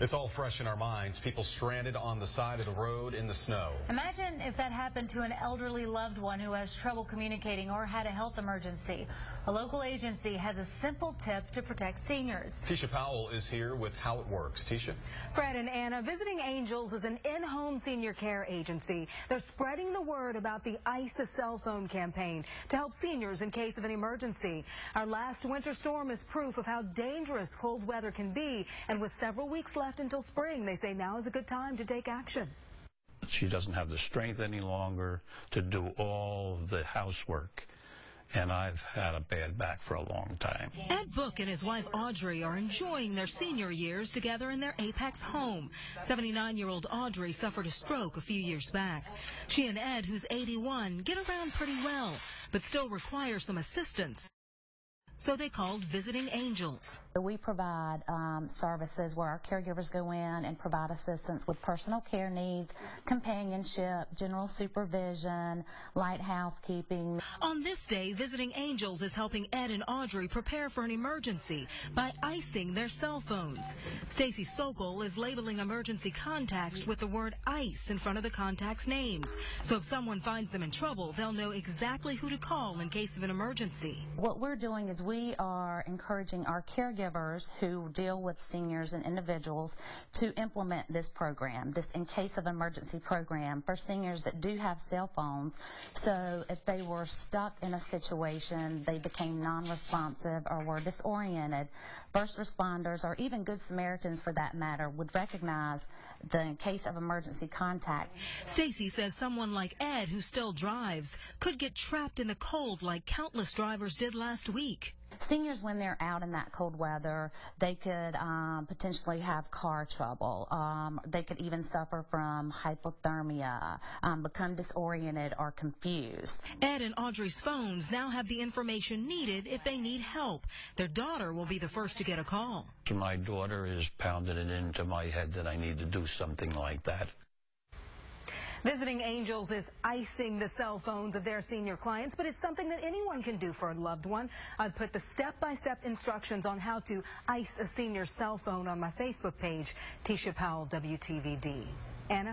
It's all fresh in our minds. People stranded on the side of the road in the snow. Imagine if that happened to an elderly loved one who has trouble communicating or had a health emergency. A local agency has a simple tip to protect seniors. TISHA Powell is here with how it works. TISHA? Fred and Anna, Visiting Angels is an in-home senior care agency. They're spreading the word about the ICE a cell phone campaign to help seniors in case of an emergency. Our last winter storm is proof of how dangerous cold weather can be, and with several weeks left until spring, they say now is a good time to take action. She doesn't have the strength any longer to do all the housework, and I've had a bad back for a long time. Ed Book and his wife Audrey are enjoying their senior years together in their Apex home. 79-year-old Audrey suffered a stroke a few years back. She and Ed, who's 81, get around pretty well, but still require some assistance. So they called Visiting Angels. We provide services where our caregivers go in and provide assistance with personal care needs, companionship, general supervision, light housekeeping. On this day, Visiting Angels is helping Ed and Audrey prepare for an emergency by icing their cell phones. STACEY SOKOL is labeling emergency contacts with the word ICE in front of the contacts' names. So if someone finds them in trouble, they'll know exactly who to call in case of an emergency. What we're doing is we are encouraging our caregivers who deal with seniors and individuals to implement this program, this in case of emergency program for seniors that do have cell phones. So if they were stuck in a situation, they became non-responsive or were disoriented, first responders or even Good Samaritans for that matter would recognize the in case of emergency contact. STACEY says someone like Ed, who still drives, could get trapped in the cold like countless drivers did last week. Seniors, when they're out in that cold weather, they could potentially have car trouble. They could even suffer from hypothermia, become disoriented or confused. Ed and Audrey's phones now have the information needed if they need help. Their daughter will be the first to get a call. My daughter is pounding it into my head that I need to do something like that. Visiting Angels is icing the cell phones of their senior clients, but it's something that anyone can do for a loved one. I've put the step-by-step instructions on how to ice a senior cell phone on my Facebook page, TISHA Powell, WTVD. Anna?